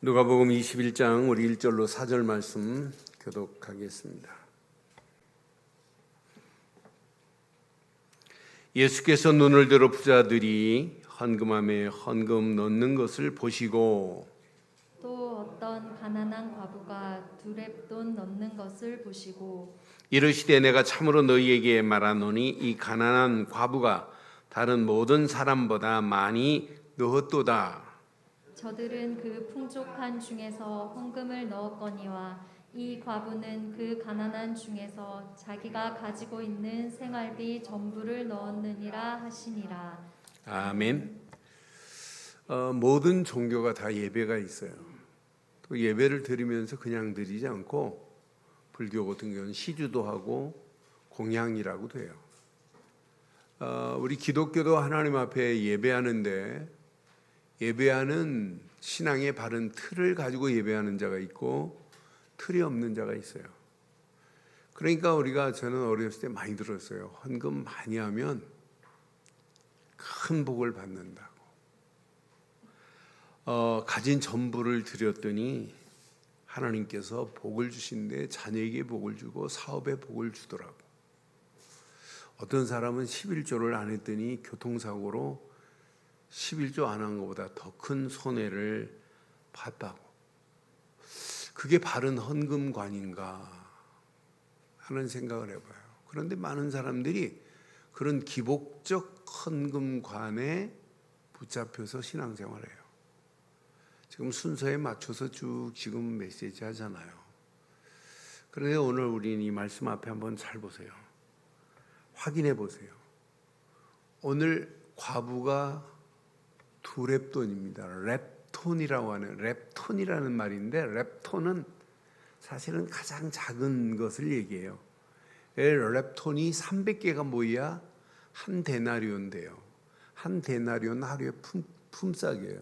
누가복음 21장 우리 1절로 4절 말씀 교독하겠습니다. 예수께서 눈을 들어 부자들이 헌금함에 헌금 넣는 것을 보시고 또 어떤 가난한 과부가 두렙돈 넣는 것을 보시고 이르시되 내가 참으로 너희에게 말하노니 이 가난한 과부가 다른 모든 사람보다 많이 넣었도다. 저들은 그 풍족한 중에서 헌금을 넣었거니와 이 과부는 그 가난한 중에서 자기가 가지고 있는 생활비 전부를 넣었느니라 하시니라. 아멘. 모든 종교가 다 예배가 있어요. 또 예배를 드리면서 그냥 드리지 않고 불교 같은 경우는 시주도 하고 공양이라고도 해요. 우리 기독교도 하나님 앞에 예배하는데 예배하는 신앙의 바른 틀을 가지고 예배하는 자가 있고 틀이 없는 자가 있어요. 그러니까 저는 어렸을 때 많이 들었어요. 헌금 많이 하면 큰 복을 받는다고. 가진 전부를 드렸더니 하나님께서 복을 주신데 자녀에게 복을 주고 사업에 복을 주더라고. 어떤 사람은 11조를 안 했더니 교통사고로 11조 안 한 것보다 더 큰 손해를 봤다고. 그게 바른 헌금관인가 하는 생각을 해봐요. 그런데 많은 사람들이 그런 기복적 헌금관에 붙잡혀서 신앙생활해요. 지금 순서에 맞춰서 쭉 지금 메시지 하잖아요. 그런데 오늘 우리는 이 말씀 앞에 한번 잘 보세요. 확인해 보세요. 오늘 과부가 두렙돈입니다. 렙톤이라고 하는 렙톤이라는 말인데 렙톤은 사실은 가장 작은 것을 얘기해요. 렙톤이 300개가 모여야 한 데나리온 돼요. 한 데나리온 하루에 품삯이에요.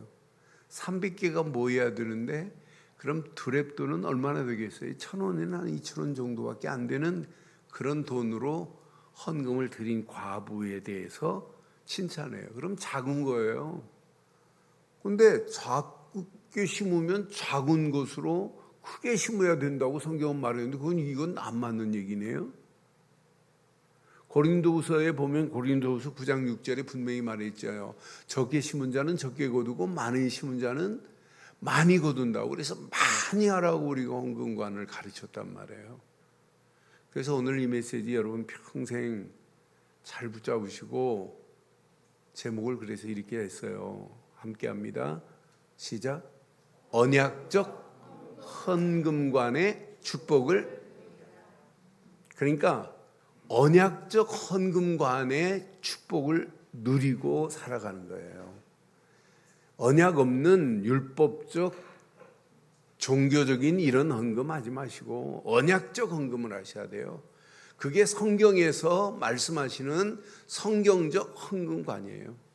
300개가 모여야 되는데 그럼 두렙돈은 얼마나 되겠어요? 1,000원이나 한 2,000원 정도밖에 안 되는 그런 돈으로 헌금을 드린 과부에 대해서 칭찬해요. 그럼 작은 거예요. 근데 작게 심으면 작은 것으로 크게 심어야 된다고 성경은 말했는데 이건 안 맞는 얘기네요. 고린도후서에 보면 고린도후서 9장 6절에 분명히 말했잖아요. 적게 심은 자는 적게 거두고 많이 심은 자는 많이 거둔다고. 그래서 많이 하라고 우리가 헌금관을 가르쳤단 말이에요. 그래서 오늘 이 메시지 여러분 평생 잘 붙잡으시고 제목을 그래서 이렇게 했어요. 함께 합니다. 시작. 언약적 헌금관의 축복을. 그러니까 언약적 헌금관의 축복을 누리고 살아가는 거예요. 언약 없는 율법적 종교적인 이런 헌금 하지 마시고 언약적 헌금을 하셔야 돼요. 그게 성경에서 말씀하시는 성경적 헌금관이에요.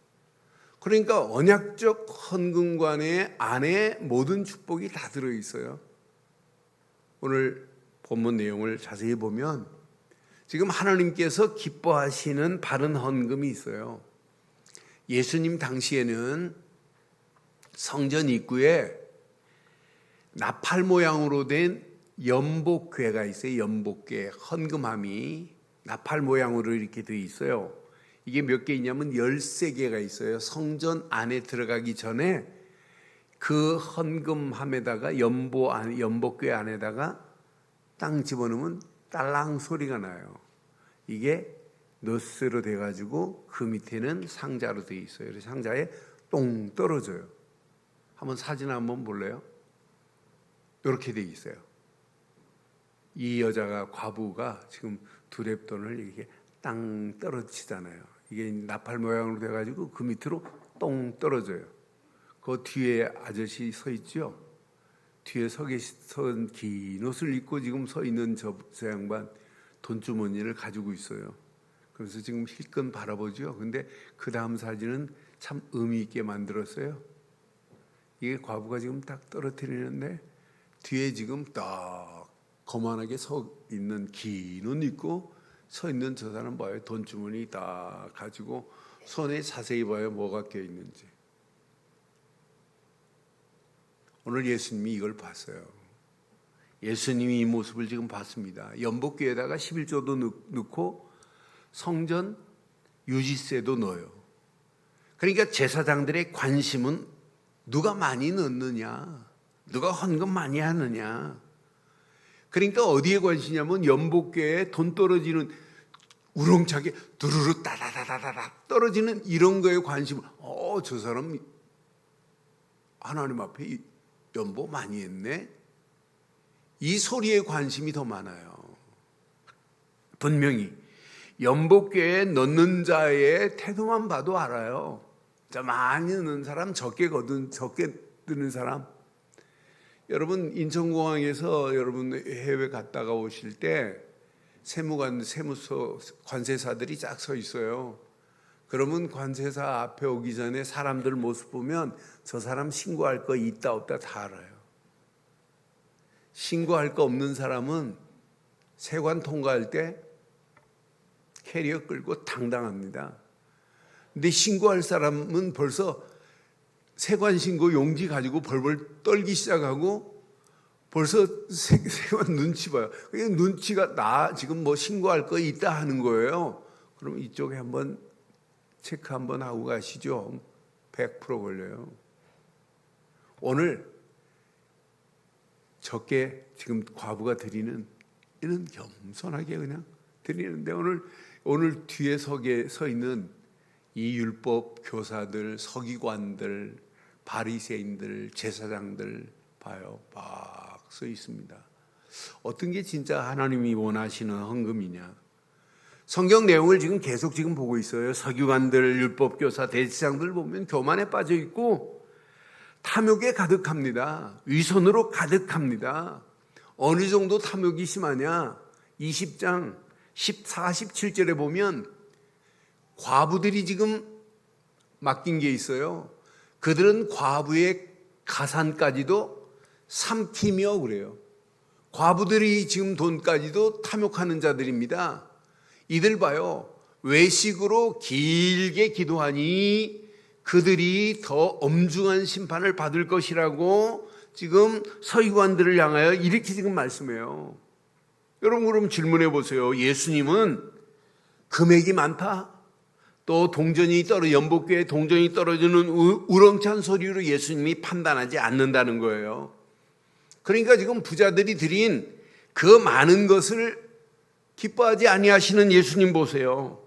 그러니까 언약적 헌금관의 안에 모든 축복이 다 들어있어요. 오늘 본문 내용을 자세히 보면 지금 하나님께서 기뻐하시는 바른 헌금이 있어요. 예수님 당시에는 성전 입구에 나팔 모양으로 된 연복궤가 있어요. 연복궤, 헌금함이 나팔 모양으로 이렇게 되어 있어요. 이게 몇 개 있냐면 13개가 있어요. 성전 안에 들어가기 전에 그 헌금함에다가 연복궤 안에다가 땅 집어넣으면 딸랑 소리가 나요. 이게 너스로 돼가지고 그 밑에는 상자로 되어 있어요. 그래서 상자에 똥 떨어져요. 한번 사진 한번 볼래요? 이렇게 되어 있어요. 이 여자가 과부가 지금 두렙돈을 이렇게 땅 떨어지잖아요. 이게 나팔 모양으로 돼가지고 그 밑으로 똥 떨어져요. 그 뒤에 아저씨 서 있죠? 뒤에 선 긴 옷을 입고 지금 서 있는 저 양반 돈주머니를 가지고 있어요. 그래서 지금 힐끔 바라보죠. 근데 그 다음 사진은 참 의미 있게 만들었어요. 이게 과부가 지금 딱 떨어뜨리는데 뒤에 지금 딱 거만하게 서 있는 긴 옷 입고 서 있는 저 사람 봐요. 돈주머니 딱 가지고 손에 자세히 봐요. 뭐가 껴 있는지. 오늘 예수님이 이걸 봤어요. 예수님이 이 모습을 지금 봤습니다. 연복기에다가 11조도 넣고 성전 유지세도 넣어요. 그러니까 제사장들의 관심은 누가 많이 넣느냐, 누가 헌금 많이 하느냐. 그러니까 어디에 관심이냐면 연복궤에 돈 떨어지는 우렁차게 두루루 따다다다다 떨어지는 이런 거에 관심을, 저 사람 하나님 앞에 연보 많이 했네, 이 소리에 관심이 더 많아요. 분명히 연복궤에 넣는 자의 태도만 봐도 알아요. 자, 많이 넣는 사람, 적게 드는 사람. 여러분, 인천공항에서 여러분 해외 갔다가 오실 때 세무서 관세사들이 쫙 서 있어요. 그러면 관세사 앞에 오기 전에 사람들 모습 보면 저 사람 신고할 거 있다 없다 다 알아요. 신고할 거 없는 사람은 세관 통과할 때 캐리어 끌고 당당합니다. 근데 신고할 사람은 벌써 세관 신고 용지 가지고 벌벌 떨기 시작하고 벌써 세관 눈치 봐요. 눈치가 나 지금 뭐 신고할 거 있다 하는 거예요. 그럼 이쪽에 한번 체크 한번 하고 가시죠. 100% 걸려요. 오늘 적게 지금 과부가 드리는 이는 겸손하게 그냥 드리는데, 오늘 뒤에 서 있는 이 율법 교사들, 서기관들, 바리새인들, 제사장들 봐요. 막 써 있습니다. 어떤 게 진짜 하나님이 원하시는 헌금이냐? 성경 내용을 지금 계속 보고 있어요. 서기관들, 율법 교사, 대제사장들 보면 교만에 빠져 있고 탐욕에 가득합니다. 위선으로 가득합니다. 어느 정도 탐욕이 심하냐? 20장 14, 17절에 보면 과부들이 지금 맡긴 게 있어요. 그들은 과부의 가산까지도 삼키며 그래요. 과부들이 지금 돈까지도 탐욕하는 자들입니다. 이들 봐요. 외식으로 길게 기도하니 그들이 더 엄중한 심판을 받을 것이라고 지금 서기관들을 향하여 이렇게 지금 말씀해요. 여러분, 그럼 질문해 보세요. 예수님은 금액이 많다, 또 연복궤에 동전이 떨어지는 우렁찬 소리로 예수님이 판단하지 않는다는 거예요. 그러니까 지금 부자들이 드린 그 많은 것을 기뻐하지 아니하시는 예수님 보세요.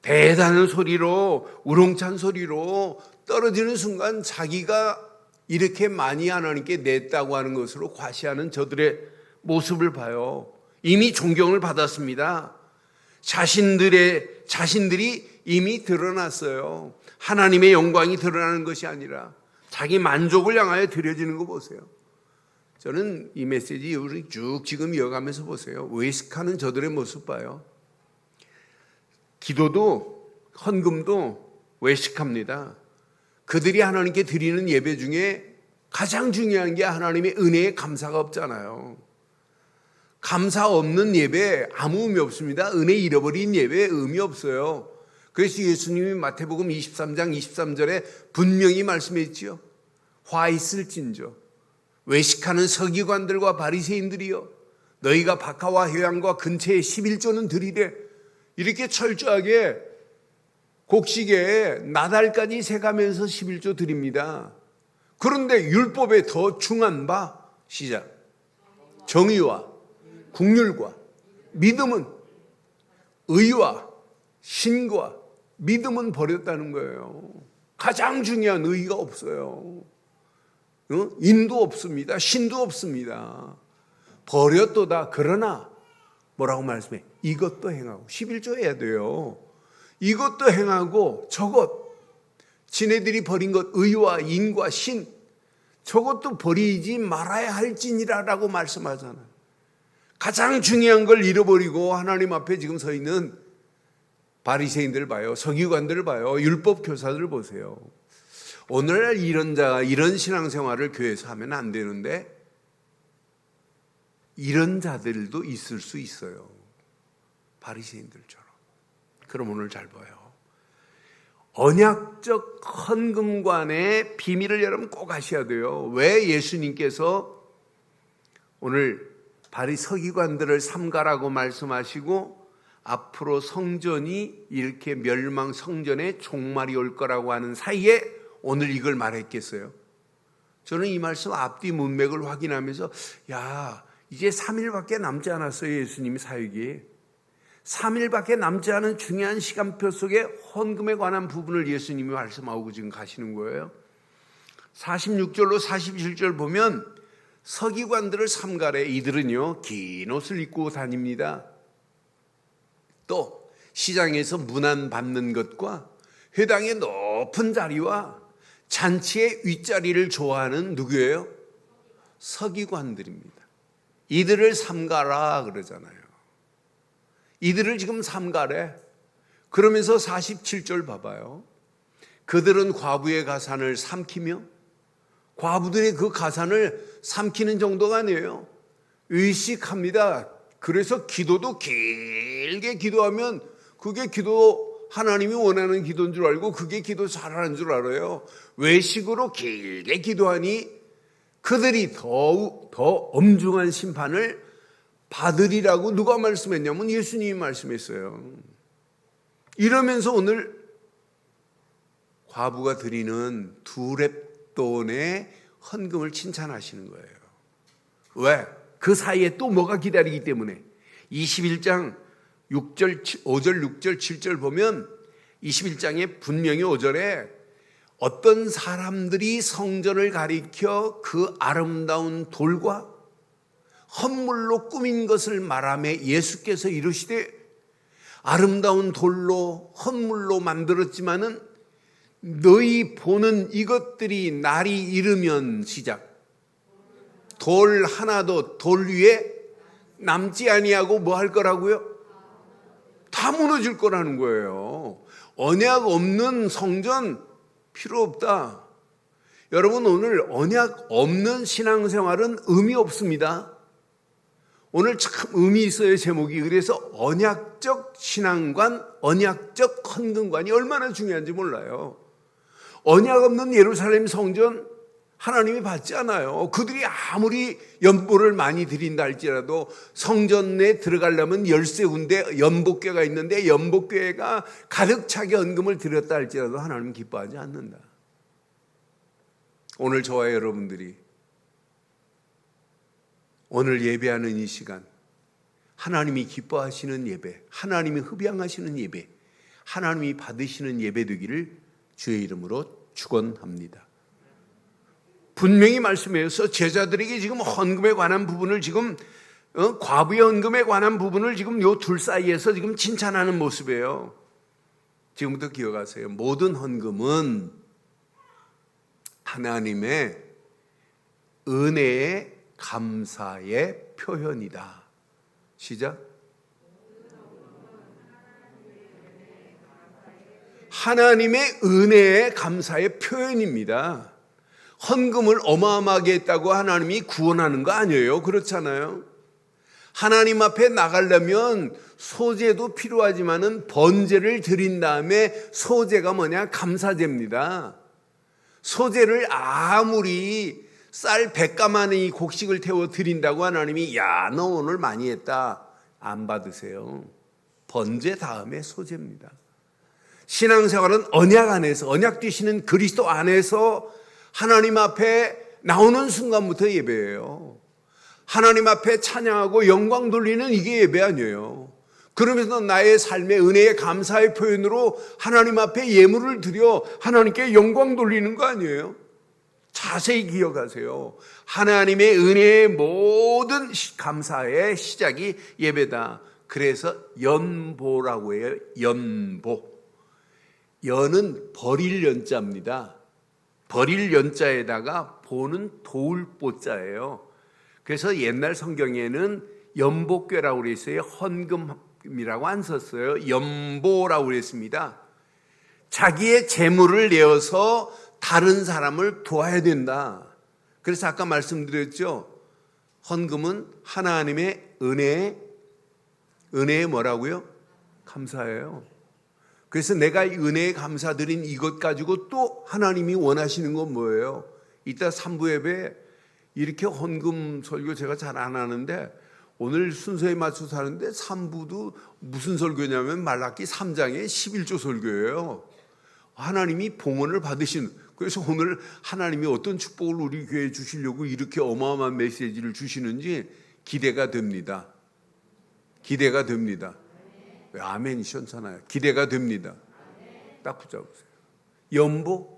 대단한 소리로, 우렁찬 소리로 떨어지는 순간 자기가 이렇게 많이 하나님께 냈다고 하는 것으로 과시하는 저들의 모습을 봐요. 이미 존경을 받았습니다. 자신들이 이미 드러났어요. 하나님의 영광이 드러나는 것이 아니라 자기 만족을 향하여 드려지는 거 보세요. 저는 이 메시지 우리 쭉 지금 이어가면서 보세요. 외식하는 저들의 모습 봐요. 기도도 헌금도 외식합니다. 그들이 하나님께 드리는 예배 중에 가장 중요한 게 하나님의 은혜에 감사가 없잖아요. 감사 없는 예배 아무 의미 없습니다. 은혜 잃어버린 예배 의미 없어요. 그래서 예수님이 마태복음 23장 23절에 분명히 말씀했지요. 화 있을진저 외식하는 서기관들과 바리새인들이여, 너희가 박하와 회양과 근처에 11조는 드리되, 이렇게 철저하게 곡식에 나달까지 세가면서 11조 드립니다. 그런데 율법에 더 중한 바 시작, 정의와 국률과 믿음은, 의와 신과 믿음은 버렸다는 거예요. 가장 중요한 의가 없어요. 인도 없습니다. 신도 없습니다. 버렸도다. 그러나 뭐라고 말씀해? 이것도 행하고, 11조 해야 돼요. 이것도 행하고 저것, 지네들이 버린 것, 의와 인과 신, 저것도 버리지 말아야 할지니라라고 말씀하잖아요. 가장 중요한 걸 잃어버리고 하나님 앞에 지금 서 있는 바리새인들 봐요. 서기관들 봐요. 율법 교사들 보세요. 오늘날 이런 신앙생활을 교회에서 하면 안 되는데 이런 자들도 있을 수 있어요. 바리새인들처럼. 그럼 오늘 잘 봐요. 언약적 헌금관의 비밀을 여러분 꼭 아셔야 돼요. 왜 예수님께서 오늘 바리 서기관들을 삼가라고 말씀하시고 앞으로 성전이 이렇게 멸망, 성전에 종말이 올 거라고 하는 사이에 오늘 이걸 말했겠어요? 저는 이 말씀 앞뒤 문맥을 확인하면서 이제 3일밖에 남지 않았어요. 예수님이 사역이 3일밖에 남지 않은 중요한 시간표 속에 헌금에 관한 부분을 예수님이 말씀하고 지금 가시는 거예요. 46절로 47절 보면 서기관들을 삼가래. 이들은요 긴 옷을 입고 다닙니다. 또 시장에서 문안 받는 것과 회당의 높은 자리와 잔치의 윗자리를 좋아하는 누구예요? 서기관들입니다. 이들을 삼가라 그러잖아요. 이들을 지금 삼가래. 그러면서 47절 봐봐요. 그들은 과부의 가산을 삼키며, 과부들의 그 가산을 삼키는 정도가 아니에요. 의식합니다. 그래서 기도도 길게 기도하면 그게 기도, 하나님이 원하는 기도인 줄 알고 그게 기도 잘하는 줄 알아요. 외식으로 길게 기도하니 그들이 더 엄중한 심판을 받으리라고 누가 말씀했냐면 예수님이 말씀했어요. 이러면서 오늘 과부가 드리는 2렙돈의 헌금을 칭찬하시는 거예요. 왜? 그 사이에 또 뭐가 기다리기 때문에. 21장 5절, 6절, 7절 보면 21장에 분명히 5절에 어떤 사람들이 성전을 가리켜 그 아름다운 돌과 헌물로 꾸민 것을 말하며 예수께서 이르시되 아름다운 돌로 헌물로 만들었지만은 너희 보는 이것들이 날이 이르면 시작 돌 하나도 돌 위에 남지 아니하고 뭐 할 거라고요? 다 무너질 거라는 거예요. 언약 없는 성전 필요 없다. 여러분 오늘 언약 없는 신앙생활은 의미 없습니다. 오늘 참 의미 있어요 제목이. 그래서 언약적 신앙관, 언약적 헌금관이 얼마나 중요한지 몰라요. 언약 없는 예루살렘 성전 하나님이 받지 않아요. 그들이 아무리 연보를 많이 드린다 할지라도 성전에 들어가려면 13군데 연복궤가 있는데 연복궤가 가득 차게 헌금을 드렸다 할지라도 하나님은 기뻐하지 않는다. 오늘 저와 여러분들이 오늘 예배하는 이 시간 하나님이 기뻐하시는 예배, 하나님이 흡양하시는 예배, 하나님이 받으시는 예배 되기를 주의 이름으로 축원합니다. 분명히 말씀해서 제자들에게 지금 헌금에 관한 부분을 지금 과부의 헌금에 관한 부분을 지금 요 둘 사이에서 지금 칭찬하는 모습이에요. 지금부터 기억하세요. 모든 헌금은 하나님의 은혜의 감사의 표현이다. 시작. 하나님의 은혜의 감사의 표현입니다. 헌금을 어마어마하게 했다고 하나님이 구원하는 거 아니에요. 그렇잖아요. 하나님 앞에 나가려면 소제도 필요하지만은 번제를 드린 다음에 소제가 뭐냐? 감사제입니다. 소제를 아무리 쌀 100가마니 곡식을 태워 드린다고 하나님이 너 오늘 많이 했다 안 받으세요. 번제 다음에 소제입니다. 신앙생활은 언약 안에서, 언약 되시는 그리스도 안에서 하나님 앞에 나오는 순간부터 예배예요. 하나님 앞에 찬양하고 영광 돌리는 이게 예배 아니에요. 그러면서 나의 삶의 은혜의 감사의 표현으로 하나님 앞에 예물을 드려 하나님께 영광 돌리는 거 아니에요. 자세히 기억하세요. 하나님의 은혜의 모든 감사의 시작이 예배다. 그래서 연보라고 해요. 연보. 연은 버릴 연자입니다. 버릴 연자에다가 보는 도울 보자예요. 그래서 옛날 성경에는 연복궤라고 그랬어요. 헌금이라고 안 썼어요. 연보라고 그랬습니다. 자기의 재물을 내어서 다른 사람을 도와야 된다. 그래서 아까 말씀드렸죠. 헌금은 하나님의 은혜에 뭐라고요? 감사해요. 그래서 내가 은혜에 감사드린 이것 가지고 또 하나님이 원하시는 건 뭐예요? 이따 3부 예배 이렇게 헌금 설교 제가 잘 안 하는데 오늘 순서에 맞춰서 하는데 3부도 무슨 설교냐면 말라기 3장의 11조 설교예요. 하나님이 봉헌을 받으신, 그래서 오늘 하나님이 어떤 축복을 우리 교회에 주시려고 이렇게 어마어마한 메시지를 주시는지 기대가 됩니다. 기대가 됩니다. 아멘이셨잖아요. 기대가 됩니다. 딱 붙잡으세요. 연보?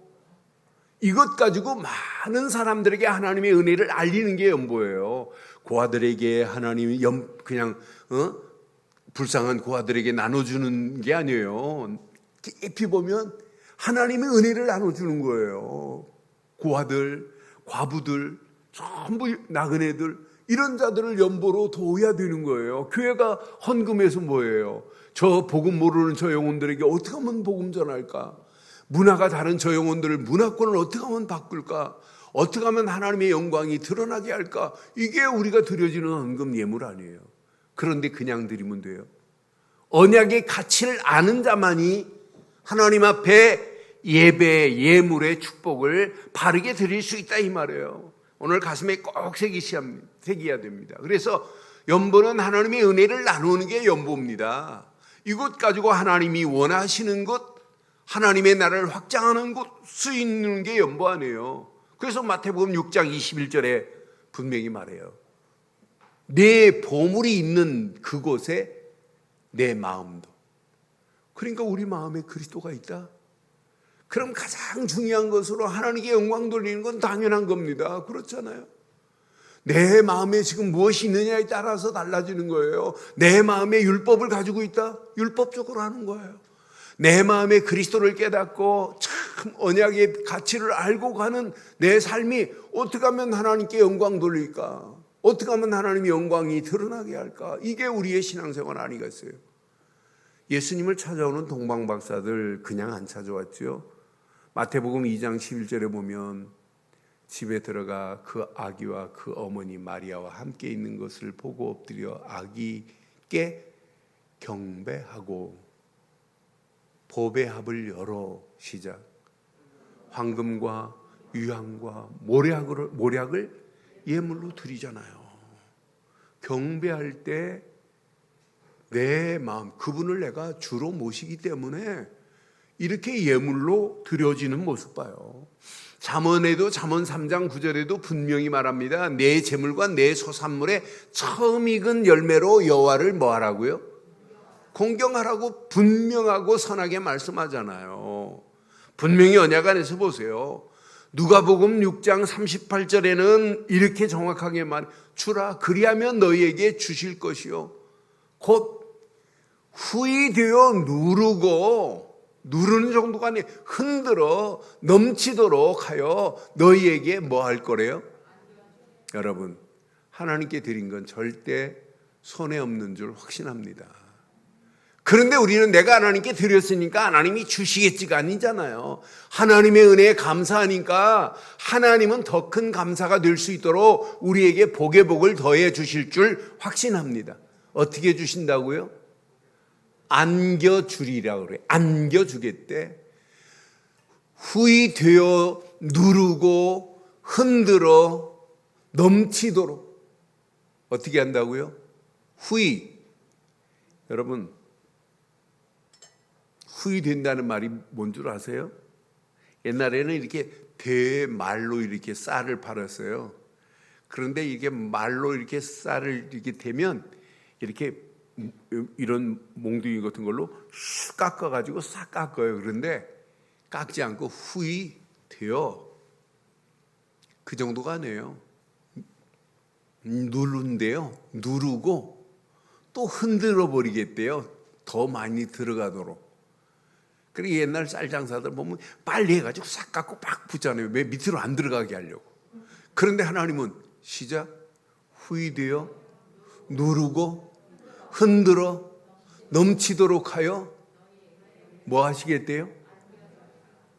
이것 가지고 많은 사람들에게 하나님의 은혜를 알리는 게 연보예요. 고아들에게 하나님이 그냥 불쌍한 고아들에게 나눠주는 게 아니에요. 깊이 보면 하나님의 은혜를 나눠주는 거예요. 고아들, 과부들, 전부 나그네들 이런 자들을 연보로 도와야 되는 거예요. 교회가 헌금해서 뭐예요? 저 복음 모르는 저 영혼들에게 어떻게 하면 복음 전할까? 문화가 다른 저 영혼들을 문화권을 어떻게 하면 바꿀까? 어떻게 하면 하나님의 영광이 드러나게 할까? 이게 우리가 드려지는 헌금 예물 아니에요. 그런데 그냥 드리면 돼요. 언약의 가치를 아는 자만이 하나님 앞에 예배, 예물의 축복을 바르게 드릴 수 있다 이 말이에요. 오늘 가슴에 꼭 새기셔야 됩니다. 그래서 연보는 하나님의 은혜를 나누는 게 연보입니다. 이것 가지고 하나님이 원하시는 것, 하나님의 나라를 확장하는 곳 쓰이는 게 연보 아니에요. 그래서 마태복음 6장 21절에 분명히 말해요. 내 보물이 있는 그곳에 내 마음도. 그러니까 우리 마음에 그리스도가 있다. 그럼 가장 중요한 것으로 하나님께 영광 돌리는 건 당연한 겁니다. 그렇잖아요. 내 마음에 지금 무엇이 있느냐에 따라서 달라지는 거예요. 내 마음에 율법을 가지고 있다? 율법적으로 하는 거예요. 내 마음에 그리스도를 깨닫고 참 언약의 가치를 알고 가는 내 삶이 어떻게 하면 하나님께 영광 돌릴까? 어떻게 하면 하나님의 영광이 드러나게 할까? 이게 우리의 신앙생활 아니겠어요? 예수님을 찾아오는 동방박사들 그냥 안 찾아왔죠. 마태복음 2장 11절에 보면 집에 들어가 그 아기와 그 어머니 마리아와 함께 있는 것을 보고 엎드려 아기께 경배하고 보배합을 열어 시작. 황금과 유향과 모략을 예물로 드리잖아요. 경배할 때 내 마음, 그분을 내가 주로 모시기 때문에 이렇게 예물로 드려지는 모습 봐요. 잠언에도 잠언 3장 9절에도 분명히 말합니다. 내 재물과 내 소산물에 처음 익은 열매로 여호와를 뭐하라고요? 공경하라고 분명하고 선하게 말씀하잖아요. 분명히 언약 안에서 보세요. 누가복음 6장 38절에는 이렇게 정확하게 주라 그리하면 너희에게 주실 것이요 곧 후이 되어 누르는 정도가 아니에요. 흔들어 넘치도록 하여 너희에게 뭐 할 거래요? 여러분, 하나님께 드린 건 절대 손해 없는 줄 확신합니다. 그런데 우리는 내가 하나님께 드렸으니까 하나님이 주시겠지가 아니잖아요. 하나님의 은혜에 감사하니까 하나님은 더 큰 감사가 될 수 있도록 우리에게 복의 복을 더해 주실 줄 확신합니다. 어떻게 주신다고요? 안겨주리라 그래요. 안겨주겠대. 후이 되어 누르고 흔들어 넘치도록 어떻게 한다고요? 후이. 여러분, 후이 된다는 말이 뭔 줄 아세요? 옛날에는 이렇게 대말로 이렇게 쌀을 팔았어요. 그런데 이게 말로 이렇게 쌀을 이렇게 대면 이렇게 이런 몽둥이 같은 걸로 슉 깎아가지고 싹 깎아요. 그런데 깎지 않고 후이 되어 그 정도가 아니에요. 누른데요. 누르고 또 흔들어 버리겠대요. 더 많이 들어가도록. 그리고 옛날 쌀 장사들 보면 빨리 해가지고 싹 깎고 막 붙잖아요. 왜 밑으로 안 들어가게 하려고. 그런데 하나님은 시작 후이 되어 누르고 흔들어 넘치도록 하여 뭐 하시겠대요?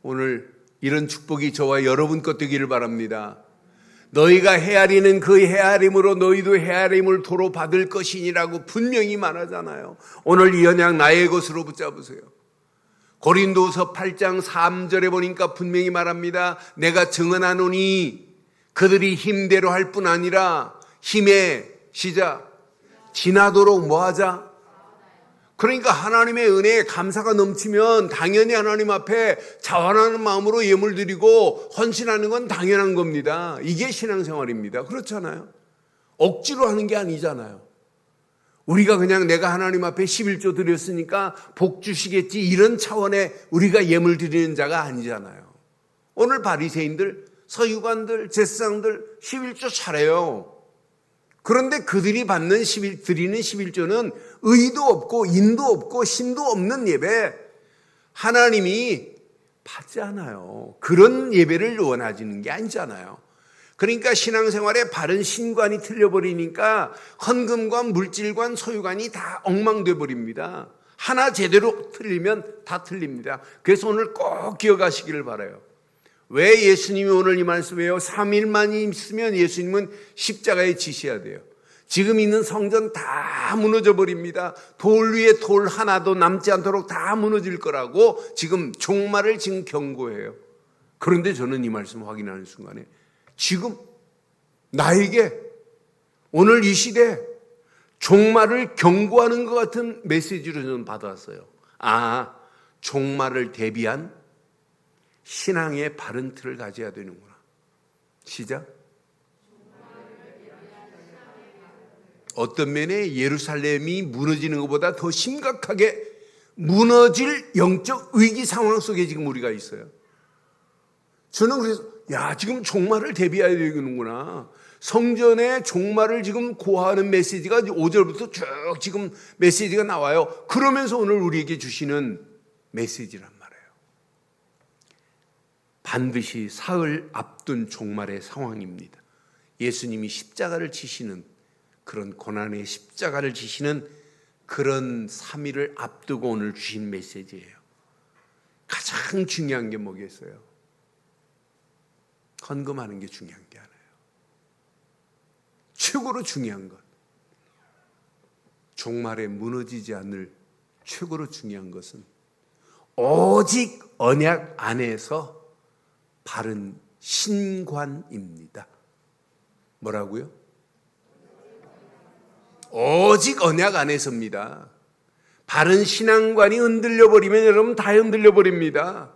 오늘 이런 축복이 저와 여러분 것 되기를 바랍니다. 너희가 헤아리는 그 헤아림으로 너희도 헤아림을 도로 받을 것이니라고 분명히 말하잖아요. 오늘 이 언약 나의 것으로 붙잡으세요. 고린도서 8장 3절에 보니까 분명히 말합니다. 내가 증언하노니 그들이 힘대로 할 뿐 아니라 힘의 시작 지나도록 뭐하자? 그러니까 하나님의 은혜에 감사가 넘치면 당연히 하나님 앞에 자원하는 마음으로 예물 드리고 헌신하는 건 당연한 겁니다. 이게 신앙생활입니다. 그렇잖아요. 억지로 하는 게 아니잖아요. 우리가 그냥 내가 하나님 앞에 11조 드렸으니까 복 주시겠지 이런 차원의 우리가 예물 드리는 자가 아니잖아요. 오늘 바리새인들, 서유관들, 제사장들 11조 잘해요. 그런데 그들이 드리는 11조는 의도 없고 인도 없고 신도 없는 예배, 하나님이 받지 않아요. 그런 예배를 원하시는 게 아니잖아요. 그러니까 신앙생활에 바른 신관이 틀려버리니까 헌금관, 물질관, 소유관이 다 엉망돼 버립니다. 하나 제대로 틀리면 다 틀립니다. 그래서 오늘 꼭 기억하시기를 바라요. 왜 예수님이 오늘 이 말씀이에요? 3일만 있으면 예수님은 십자가에 지셔야 돼요. 지금 있는 성전 다 무너져 버립니다. 돌 위에 돌 하나도 남지 않도록 다 무너질 거라고 지금 종말을 지금 경고해요. 그런데 저는 이 말씀 확인하는 순간에 지금 나에게 오늘 이 시대 종말을 경고하는 것 같은 메시지를 저는 받았어요. 아, 종말을 대비한 신앙의 바른 틀을 가져야 되는구나. 시작. 어떤 면에 예루살렘이 무너지는 것보다 더 심각하게 무너질 영적 위기 상황 속에 지금 우리가 있어요. 저는 그래서 지금 종말을 대비해야 되는구나. 성전의 종말을 지금 고하는 메시지가 5절부터 쭉 지금 메시지가 나와요. 그러면서 오늘 우리에게 주시는 메시지란 말이에요. 반드시 사흘 앞둔 종말의 상황입니다. 예수님이 십자가를 지시는 그런 고난의 십자가를 지시는 그런 3일을 앞두고 오늘 주신 메시지예요. 가장 중요한 게 뭐겠어요? 헌금하는 게 중요한 게 아니에요. 최고로 중요한 것, 종말에 무너지지 않을 최고로 중요한 것은 오직 언약 안에서 바른 신관입니다. 뭐라고요? 오직 언약 안에서입니다. 바른 신앙관이 흔들려 버리면 여러분 다 흔들려 버립니다.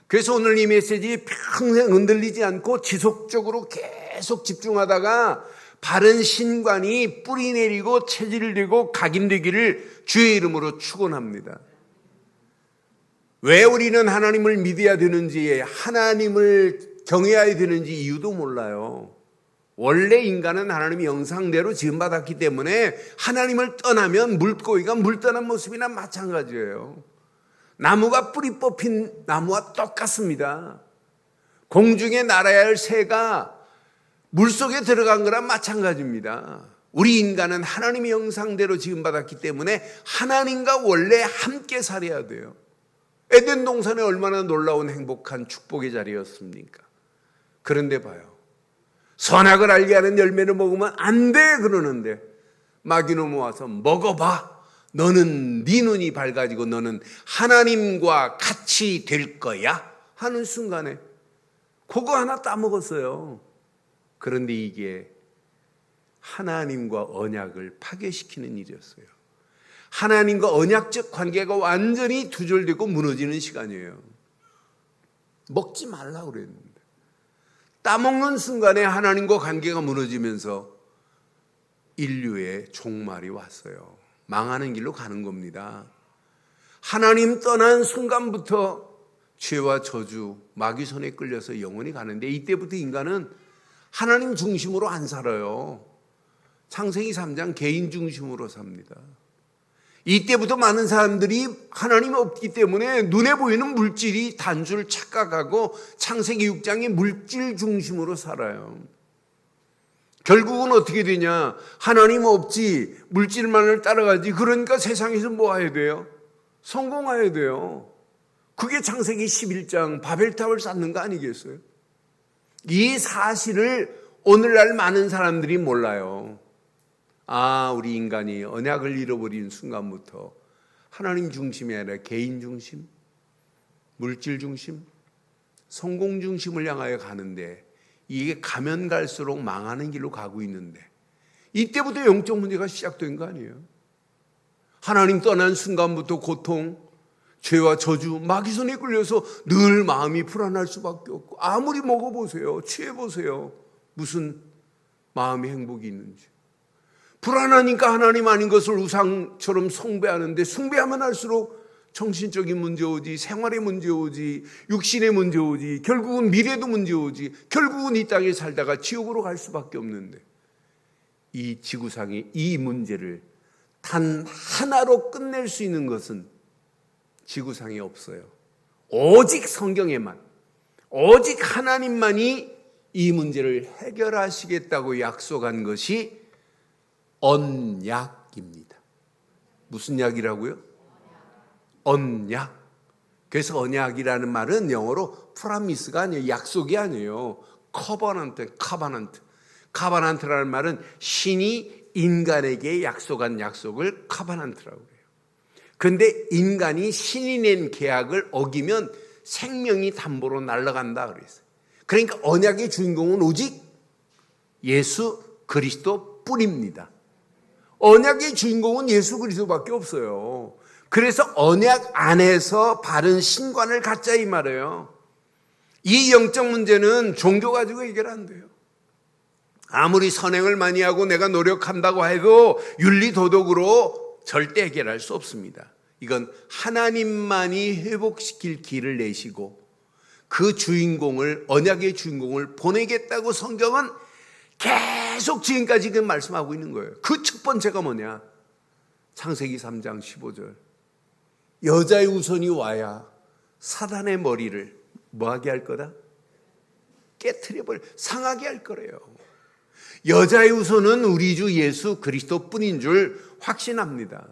그래서 오늘 이 메시지 평생 흔들리지 않고 지속적으로 계속 집중하다가 바른 신관이 뿌리 내리고 체질되고 각인되기를 주의 이름으로 축원합니다. 왜 우리는 하나님을 믿어야 되는지, 하나님을 경외해야 되는지 이유도 몰라요. 원래 인간은 하나님의 영상대로 지음받았기 때문에 하나님을 떠나면 물고기가 물 떠난 모습이나 마찬가지예요. 나무가 뿌리 뽑힌 나무와 똑같습니다. 공중에 날아야 할 새가 물속에 들어간 거랑 마찬가지입니다. 우리 인간은 하나님의 형상대로 지음받았기 때문에 하나님과 원래 함께 살아야 돼요. 에덴 동산에 얼마나 놀라운 행복한 축복의 자리였습니까? 그런데 봐요. 선악을 알게 하는 열매를 먹으면 안 돼 그러는데 마귀놈 와서 먹어봐. 너는 네 눈이 밝아지고 너는 하나님과 같이 될 거야 하는 순간에 그거 하나 따먹었어요. 그런데 이게 하나님과 언약을 파괴시키는 일이었어요. 하나님과 언약적 관계가 완전히 두절되고 무너지는 시간이에요. 먹지 말라고 그랬는데 따먹는 순간에 하나님과 관계가 무너지면서 인류의 종말이 왔어요. 망하는 길로 가는 겁니다. 하나님 떠난 순간부터 죄와 저주, 마귀 손에 끌려서 영원히 가는데 이때부터 인간은 하나님 중심으로 안 살아요. 창세기 3장 개인 중심으로 삽니다. 이때부터 많은 사람들이 하나님이 없기 때문에 눈에 보이는 물질이 단줄 착각하고 창세기 6장의 물질 중심으로 살아요. 결국은 어떻게 되냐? 하나님 없지, 물질만을 따라가지. 그러니까 세상에서 뭐 해야 돼요? 성공해야 돼요. 그게 창세기 11장 바벨탑을 쌓는 거 아니겠어요? 이 사실을 오늘날 많은 사람들이 몰라요. 아, 우리 인간이 언약을 잃어버린 순간부터 하나님 중심이 아니라 개인 중심, 물질 중심, 성공 중심을 향하여 가는데 이게 가면 갈수록 망하는 길로 가고 있는데 이때부터 영적 문제가 시작된 거 아니에요? 하나님 떠난 순간부터 고통, 죄와 저주, 마귀 손에 끌려서 늘 마음이 불안할 수밖에 없고 아무리 먹어보세요, 취해보세요. 무슨 마음의 행복이 있는지. 불안하니까 하나님 아닌 것을 우상처럼 숭배하는데 숭배하면 할수록 정신적인 문제 오지, 생활의 문제 오지, 육신의 문제 오지, 결국은 미래도 문제 오지, 결국은 이 땅에 살다가 지옥으로 갈 수밖에 없는데 이 지구상의 이 문제를 단 하나로 끝낼 수 있는 것은 지구상에 없어요. 오직 성경에만, 오직 하나님만이 이 문제를 해결하시겠다고 약속한 것이 언약입니다. 무슨 약이라고요? 언약. 그래서 언약이라는 말은 영어로 프라미스가 아니에요. 약속이 아니에요. 카바난트라는 말은 신이 인간에게 약속한 약속을 카바난트라고 해요. 그런데 인간이 신이 낸 계약을 어기면 생명이 담보로 날아간다 그랬어요. 그러니까 언약의 주인공은 오직 예수 그리스도 뿐입니다. 언약의 주인공은 예수 그리스도밖에 없어요. 그래서 언약 안에서 바른 신관을 갖자 이 말이에요. 이 영적 문제는 종교 가지고 해결 안 돼요. 아무리 선행을 많이 하고 내가 노력한다고 해도 윤리도덕으로 절대 해결할 수 없습니다. 이건 하나님만이 회복시킬 길을 내시고 그 주인공을, 언약의 주인공을 보내겠다고 성경은 계속 지금까지 그 말씀하고 있는 거예요. 그 첫 번째가 뭐냐? 창세기 3장 15절. 여자의 우선이 와야 사단의 머리를 뭐하게 할 거다? 깨트려버려, 상하게 할 거래요. 여자의 우선은 우리 주 예수 그리스도뿐인 줄 확신합니다.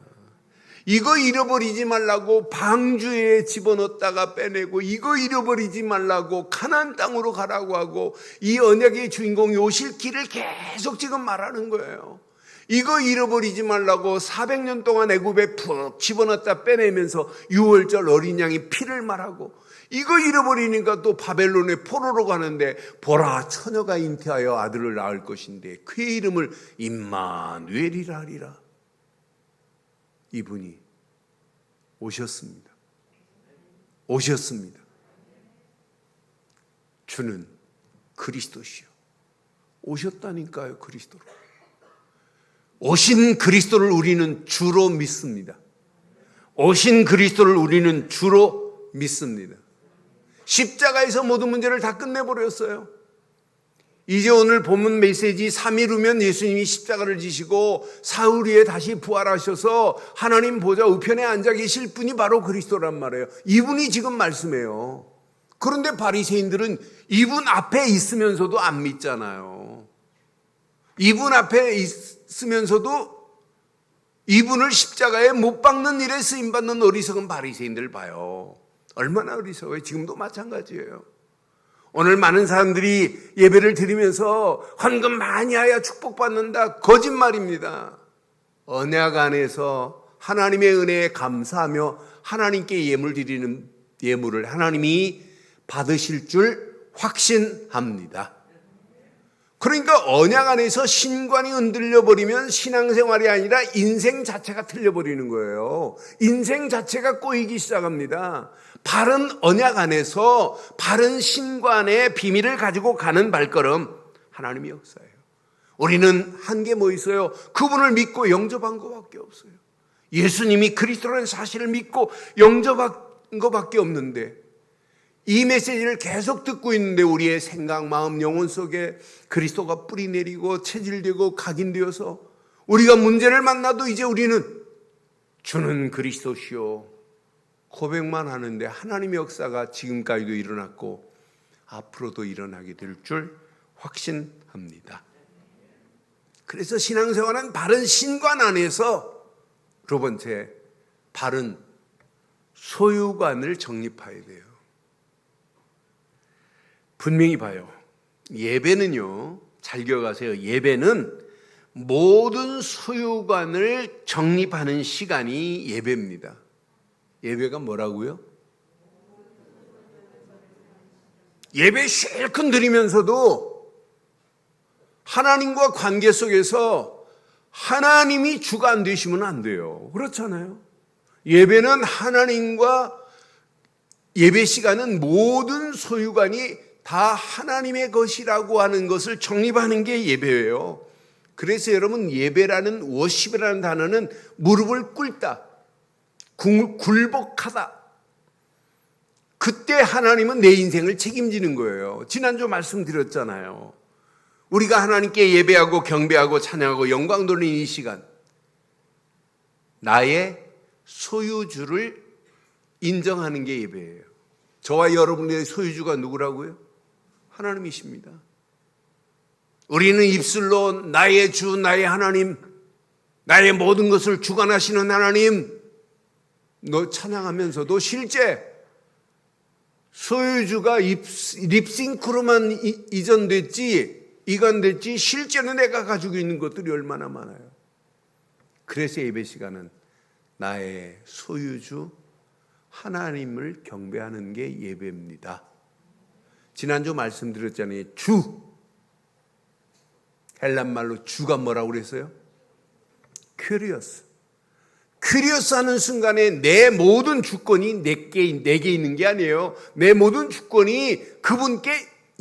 이거 잃어버리지 말라고 방주에 집어넣었다가 빼내고, 이거 잃어버리지 말라고 가나안 땅으로 가라고 하고, 이 언약의 주인공 요실키를 계속 지금 말하는 거예요. 이거 잃어버리지 말라고 400년 동안 애굽에 푹 집어넣었다 빼내면서 유월절 어린 양의 피를 말하고, 이거 잃어버리니까 또 바벨론의 포로로 가는데 보라 처녀가 잉태하여 아들을 낳을 것인데 그의 이름을 임마누엘이라 하리라. 이분이 오셨습니다. 오셨습니다. 주는 그리스도시요. 오셨다니까요. 그리스도로. 오신 그리스도를 우리는 주로 믿습니다. 오신 그리스도를 우리는 주로 믿습니다. 십자가에서 모든 문제를 다 끝내버렸어요. 이제 오늘 본문 메시지 3일 후면 예수님이 십자가를 지시고 사흘 후에 다시 부활하셔서 하나님 보좌 우편에 앉아 계실 분이 바로 그리스도란 말이에요. 이분이 지금 말씀해요. 그런데 바리새인들은 이분 앞에 있으면서도 안 믿잖아요. 이분 앞에 있으면서도 이분을 십자가에 못 박는 일에 쓰임받는 어리석은 바리새인들을 봐요. 얼마나 어리석어요. 지금도 마찬가지예요. 오늘 많은 사람들이 예배를 드리면서 헌금 많이 하여 축복받는다. 거짓말입니다. 언약 안에서 하나님의 은혜에 감사하며 하나님께 예물 드리는 예물을 하나님이 받으실 줄 확신합니다. 그러니까 언약 안에서 신관이 흔들려 버리면 신앙생활이 아니라 인생 자체가 틀려 버리는 거예요. 인생 자체가 꼬이기 시작합니다. 바른 언약 안에서 바른 신관의 비밀을 가지고 가는 발걸음, 하나님의 역사예요. 우리는 한 게 뭐 있어요? 그분을 믿고 영접한 것밖에 없어요. 예수님이 그리스도라는 사실을 믿고 영접한 것밖에 없는데, 이 메시지를 계속 듣고 있는데 우리의 생각, 마음, 영혼 속에 그리스도가 뿌리 내리고 체질되고 각인되어서 우리가 문제를 만나도 이제 우리는 주는 그리스도시요 고백만 하는데 하나님의 역사가 지금까지도 일어났고 앞으로도 일어나게 될 줄 확신합니다. 그래서 신앙생활은 바른 신관 안에서 두 번째, 바른 소유관을 정립해야 돼요. 분명히 봐요. 예배는요, 잘 기억하세요. 예배는 모든 소유관을 정립하는 시간이 예배입니다. 예배가 뭐라고요? 예배 실컷 드리면서도 하나님과 관계 속에서 하나님이 주가 안 되시면 안 돼요. 그렇잖아요. 예배는 하나님과 예배 시간은 모든 소유관이 다 하나님의 것이라고 하는 것을 정립하는 게 예배예요. 그래서 여러분, 예배라는 워십이라는 단어는 무릎을 꿇다, 굴복하다. 그때 하나님은 내 인생을 책임지는 거예요. 지난주 말씀드렸잖아요. 우리가 하나님께 예배하고 경배하고 찬양하고 영광 돌리는 이 시간, 나의 소유주를 인정하는 게 예배예요. 저와 여러분의 소유주가 누구라고요? 하나님이십니다. 우리는 입술로 나의 주, 나의 하나님, 나의 모든 것을 주관하시는 하나님 너 찬양하면서도 실제 소유주가 립싱크로만 이관됐지 실제는 내가 가지고 있는 것들이 얼마나 많아요. 그래서 예배 시간은 나의 소유주 하나님을 경배하는 게 예배입니다. 지난주 말씀드렸잖아요. 주, 헬란말로 주가 뭐라고 그랬어요? 큐리어스. 큐리어스 하는 순간에 내 모든 주권이 내게 있는 게 아니에요. 내 모든 주권이 그분께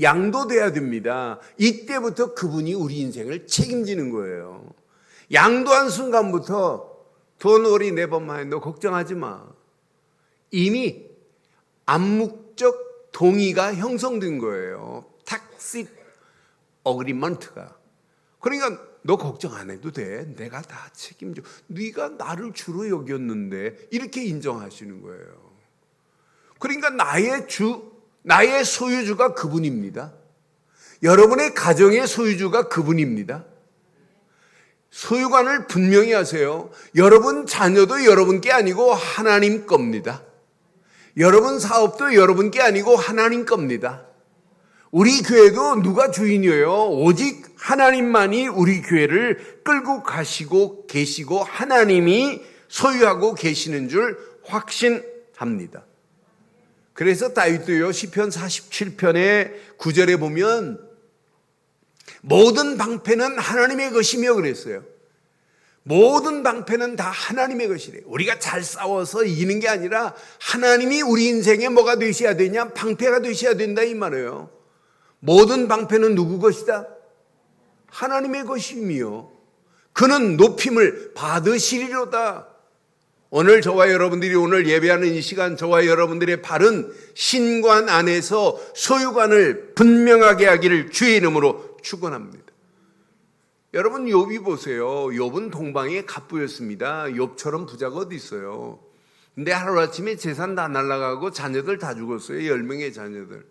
양도돼야 됩니다. 이때부터 그분이 우리 인생을 책임지는 거예요. 양도한 순간부터 Don't worry, never mind. 너 걱정하지 마. 이미 암묵적 동의가 형성된 거예요. 탁sit 어그리먼트가. 그러니까 너 걱정 안 해도 돼. 내가 다 책임져. 네가 나를 주로 여겼는데 이렇게 인정하시는 거예요. 그러니까 나의 소유주가 그분입니다. 여러분의 가정의 소유주가 그분입니다. 소유관을 분명히 하세요. 여러분 자녀도 여러분께 아니고 하나님 겁니다. 여러분 사업도 여러분께 아니고 하나님 겁니다. 우리 교회도 누가 주인이에요? 오직 하나님만이 우리 교회를 끌고 가시고 계시고 하나님이 소유하고 계시는 줄 확신합니다. 그래서 다윗도요, 시편 47편의 9절에 보면 모든 방패는 하나님의 것이며 그랬어요. 모든 방패는 다 하나님의 것이래. 우리가 잘 싸워서 이기는 게 아니라 하나님이 우리 인생에 뭐가 되셔야 되냐? 방패가 되셔야 된다 이 말이에요. 모든 방패는 누구 것이다? 하나님의 것이며 그는 높임을 받으시리로다. 오늘 저와 여러분들이 오늘 예배하는 이 시간 저와 여러분들의 바른 신관 안에서 소유관을 분명하게 하기를 주의 이름으로 축원합니다. 여러분 욥이 보세요. 욥은 동방의 갑부였습니다. 욥처럼 부자가 어디 있어요. 근데 하루아침에 재산 다 날아가고 자녀들 다 죽었어요. 10명의 자녀들.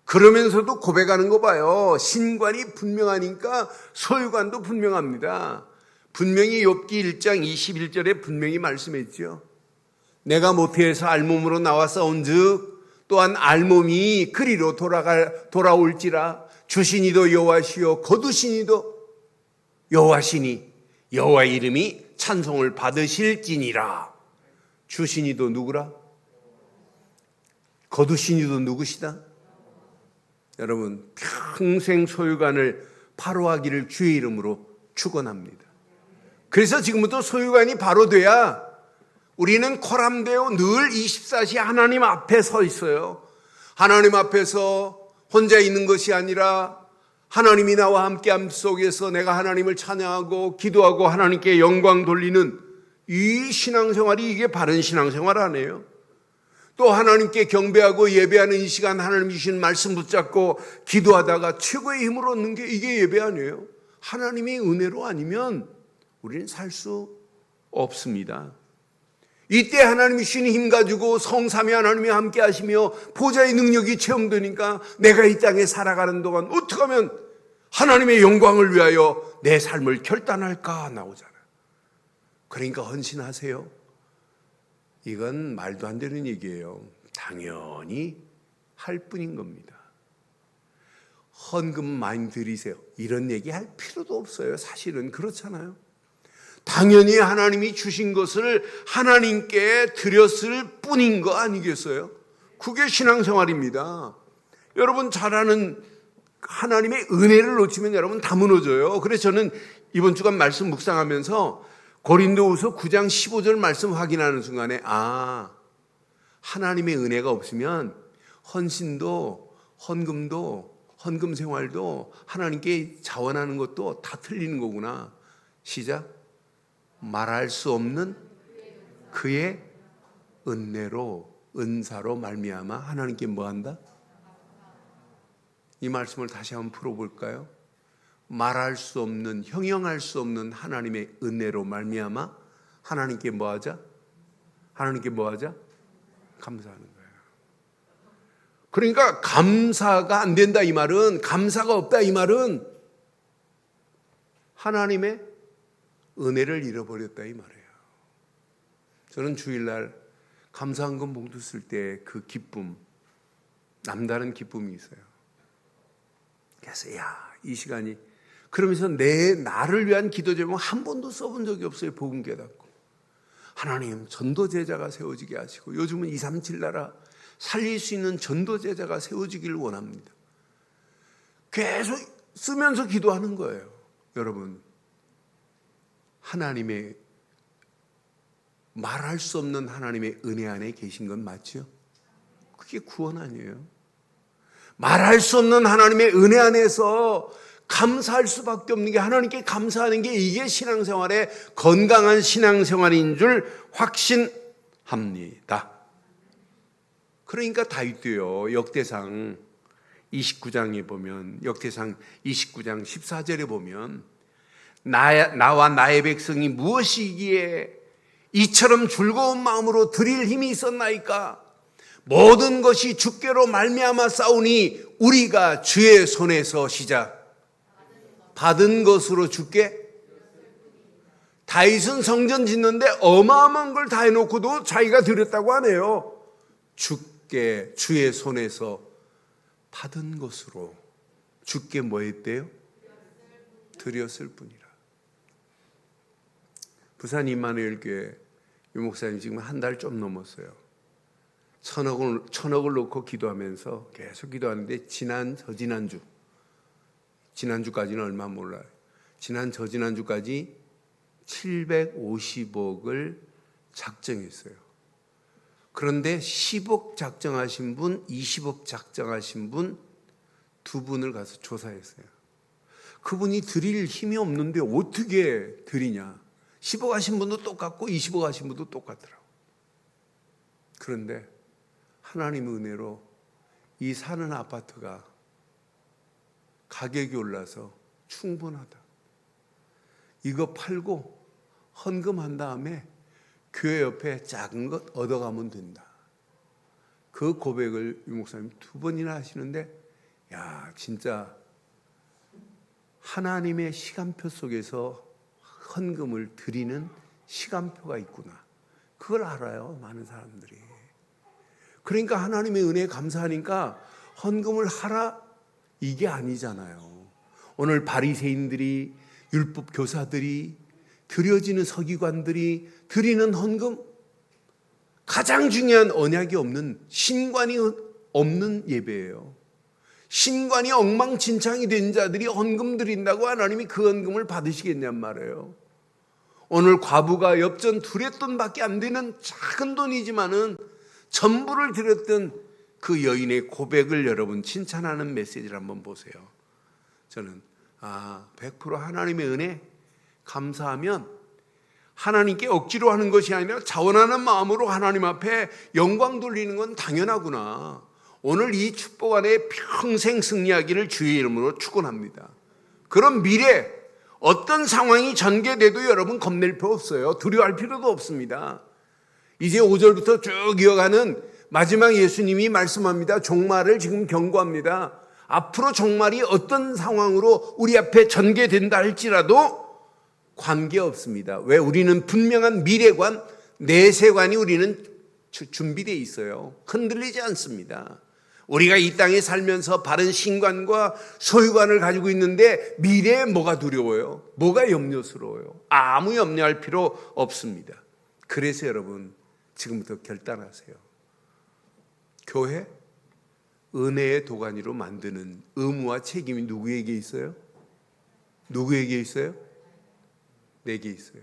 그러면서도 고백하는 거 봐요. 신관이 분명하니까 소유관도 분명합니다. 분명히 욥기 1장 21절에 분명히 말씀했죠. 내가 모태에서 알몸으로 나왔사온즉 또한 알몸이 그리로 돌아올지라 주시니도 여호와시요 거두시니도 여호와시니 여호와 이름이 찬송을 받으실지니라. 주시니도 누구라? 거두시니도 누구시다? 여러분 평생 소유관을 바로하기를 주의 이름으로 축원합니다. 그래서 지금부터 소유관이 바로 돼야 우리는 코람되어 늘 24시 하나님 앞에 서 있어요. 하나님 앞에서 혼자 있는 것이 아니라 하나님이 나와 함께함 속에서 내가 하나님을 찬양하고 기도하고 하나님께 영광 돌리는 이 신앙생활이 이게 바른 신앙생활 아니에요? 또 하나님께 경배하고 예배하는 이 시간 하나님 주신 말씀 붙잡고 기도하다가 최고의 힘을 얻는 게 이게 예배 아니에요? 하나님의 은혜로 아니면 우리는 살 수 없습니다. 이때 하나님이 주신 힘 가지고 성삼위 하나님이 함께 하시며 보좌의 능력이 체험되니까 내가 이 땅에 살아가는 동안 어떻게 하면 하나님의 영광을 위하여 내 삶을 결단할까 나오잖아요. 그러니까 헌신하세요. 이건 말도 안 되는 얘기예요. 당연히 할 뿐인 겁니다. 헌금 많이 드리세요. 이런 얘기 할 필요도 없어요. 사실은 그렇잖아요. 당연히 하나님이 주신 것을 하나님께 드렸을 뿐인 거 아니겠어요? 그게 신앙생활입니다. 여러분 잘 아는 하나님의 은혜를 놓치면 여러분 다 무너져요. 그래서 저는 이번 주간 말씀 묵상하면서 고린도후서 9장 15절 말씀 확인하는 순간에 하나님의 은혜가 없으면 헌신도 헌금도 헌금 생활도 하나님께 자원하는 것도 다 틀리는 거구나. 시작. 말할 수 없는 그의 은혜로 은사로 말미암아 하나님께 뭐한다? 이 말씀을 다시 한번 풀어볼까요? 말할 수 없는, 형용할 수 없는 하나님의 은혜로 말미암아 하나님께 뭐하자? 하나님께 뭐하자? 감사하는 거예요. 그러니까 감사가 안 된다 이 말은, 감사가 없다 이 말은 하나님의 은혜를 잃어버렸다 이 말이에요. 저는 주일날 감사한금 봉투 쓸 때 그 기쁨, 남다른 기쁨이 있어요. 그래서 이 시간이, 그러면서 나를 위한 기도 제목 한 번도 써본 적이 없어요. 복음 깨닫고 하나님 전도 제자가 세워지게 하시고, 요즘은 237 나라 살릴 수 있는 전도 제자가 세워지기를 원합니다. 계속 쓰면서 기도하는 거예요. 여러분, 하나님의 말할 수 없는 하나님의 은혜 안에 계신 건 맞죠? 그게 구원 아니에요? 말할 수 없는 하나님의 은혜 안에서 감사할 수밖에 없는 게, 하나님께 감사하는 게 이게 신앙생활의 건강한 신앙생활인 줄 확신합니다. 그러니까 다윗도요, 역대상 29장에 보면, 역대상 29장 14절에 보면 나와 나의 백성이 무엇이기에 이처럼 즐거운 마음으로 드릴 힘이 있었나이까? 모든 것이 주께로 말미암아 싸우니 우리가 주의 손에서 시작 받은 것으로 주께. 다윗은 성전 짓는데 어마어마한 걸 다 해놓고도 자기가 드렸다고 하네요. 주께, 주의 손에서 받은 것으로 주께 뭐 했대요? 드렸을 뿐이라. 부산 임마누엘 교회 유 목사님 지금 한 달 좀 넘었어요. 천억을 놓고 기도하면서 계속 기도하는데, 지난주까지는 얼마 몰라요. 저지난주까지 750억을 작정했어요. 그런데 10억 작정하신 분, 20억 작정하신 분 두 분을 가서 조사했어요. 그분이 드릴 힘이 없는데 어떻게 드리냐. 10억 하신 분도 똑같고 20억 하신 분도 똑같더라고요. 그런데 하나님의 은혜로 이 사는 아파트가 가격이 올라서 충분하다. 이거 팔고 헌금한 다음에 교회 옆에 작은 것 얻어가면 된다. 그 고백을 유 목사님 두 번이나 하시는데, 진짜 하나님의 시간표 속에서 헌금을 드리는 시간표가 있구나. 그걸 알아요, 많은 사람들이. 그러니까 하나님의 은혜에 감사하니까 헌금을 하라 이게 아니잖아요. 오늘 바리새인들이, 율법 교사들이, 드려지는 서기관들이 드리는 헌금, 가장 중요한 언약이 없는, 신관이 없는 예배예요. 신관이 엉망진창이 된 자들이 헌금 드린다고 하나님이 그 헌금을 받으시겠냔 말이에요. 오늘 과부가 엽전 2렛돈밖에 안 되는 작은 돈이지만은 전부를 드렸던 그 여인의 고백을 여러분 칭찬하는 메시지를 한번 보세요. 저는 100% 하나님의 은혜 감사하면 하나님께 억지로 하는 것이 아니라 자원하는 마음으로 하나님 앞에 영광 돌리는 건 당연하구나. 오늘 이 축복 안에 평생 승리하기를 주의 이름으로 축원합니다. 그런 미래 어떤 상황이 전개돼도 여러분 겁낼 필요 없어요. 두려워할 필요도 없습니다. 이제 5절부터 쭉 이어가는 마지막 예수님이 말씀합니다. 종말을 지금 경고합니다. 앞으로 종말이 어떤 상황으로 우리 앞에 전개된다 할지라도 관계없습니다. 왜? 우리는 분명한 미래관, 내세관이 우리는 준비되어 있어요. 흔들리지 않습니다. 우리가 이 땅에 살면서 바른 신관과 소유관을 가지고 있는데 미래에 뭐가 두려워요? 뭐가 염려스러워요? 아무 염려할 필요 없습니다. 그래서 여러분 지금부터 결단하세요. 교회 은혜의 도가니로 만드는 의무와 책임이 누구에게 있어요? 누구에게 있어요? 내게 있어요.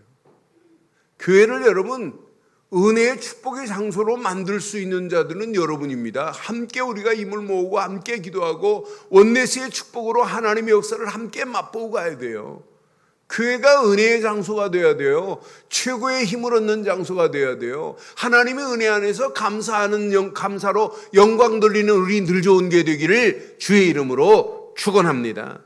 교회를 여러분 은혜의 축복의 장소로 만들 수 있는 자들은 여러분입니다. 함께 우리가 힘을 모으고 함께 기도하고 원네스의 축복으로 하나님의 역사를 함께 맛보고 가야 돼요. 교회가 은혜의 장소가 되어야 돼요. 최고의 힘을 얻는 장소가 되어야 돼요. 하나님의 은혜 안에서 감사로 영광 돌리는 우리 늘 좋은 교회 되기를 주의 이름으로 축원합니다.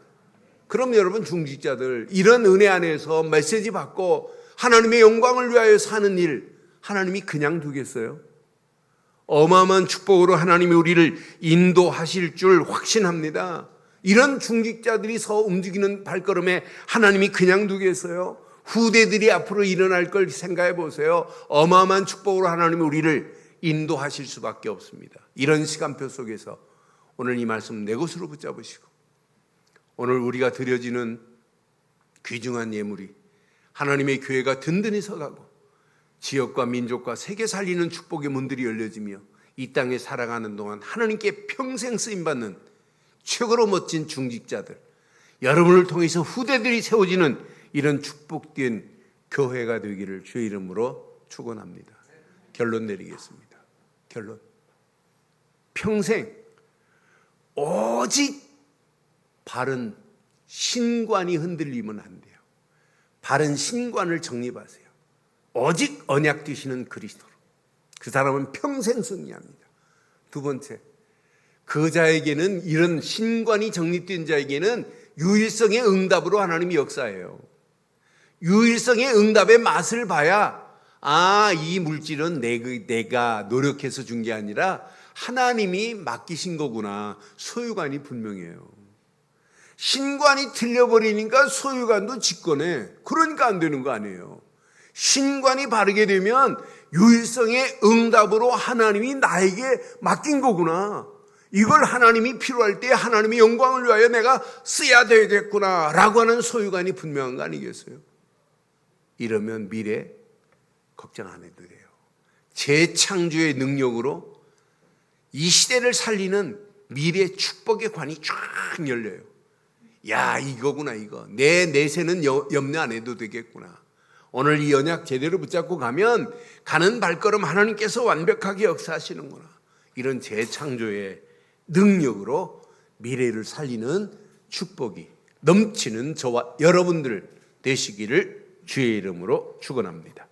그럼 여러분 중직자들 이런 은혜 안에서 메시지 받고 하나님의 영광을 위하여 사는 일 하나님이 그냥 두겠어요? 어마어마한 축복으로 하나님이 우리를 인도하실 줄 확신합니다. 이런 중직자들이 서 움직이는 발걸음에 하나님이 그냥 두겠어요? 후대들이 앞으로 일어날 걸 생각해 보세요. 어마어마한 축복으로 하나님이 우리를 인도하실 수밖에 없습니다. 이런 시간표 속에서 오늘 이 말씀 내 것으로 붙잡으시고 오늘 우리가 드려지는 귀중한 예물이 하나님의 교회가 든든히 서가고 지역과 민족과 세계 살리는 축복의 문들이 열려지며 이 땅에 살아가는 동안 하나님께 평생 쓰임받는 최고로 멋진 중직자들, 여러분을 통해서 후대들이 세워지는 이런 축복된 교회가 되기를 주의 이름으로 축원합니다. 결론 내리겠습니다. 결론. 평생 오직 바른 신관이 흔들리면 안 돼요. 바른 신관을 정립하세요. 오직 언약 되시는 그리스도로. 그 사람은 평생 승리합니다. 두 번째, 그 자에게는 이런 신관이 정립된 자에게는 유일성의 응답으로 하나님이 역사해요. 유일성의 응답의 맛을 봐야 이 물질은 내가 노력해서 준 게 아니라 하나님이 맡기신 거구나. 소유관이 분명해요. 신관이 틀려버리니까 소유관도 직권해. 그러니까 안 되는 거 아니에요. 신관이 바르게 되면 유일성의 응답으로 하나님이 나에게 맡긴 거구나. 이걸 하나님이 필요할 때 하나님의 영광을 위하여 내가 써야 되겠구나 라고 하는 소유관이 분명한 거 아니겠어요? 이러면 미래 걱정 안 해도 돼요. 재창조의 능력으로 이 시대를 살리는 미래 축복의 관이 쫙 열려요. 야, 이거구나 이거. 내 내세는 염려 안 해도 되겠구나. 오늘 이 언약 제대로 붙잡고 가면 가는 발걸음 하나님께서 완벽하게 역사하시는구나. 이런 재창조의 능력으로 미래를 살리는 축복이 넘치는 저와 여러분들 되시기를 주의 이름으로 축원합니다.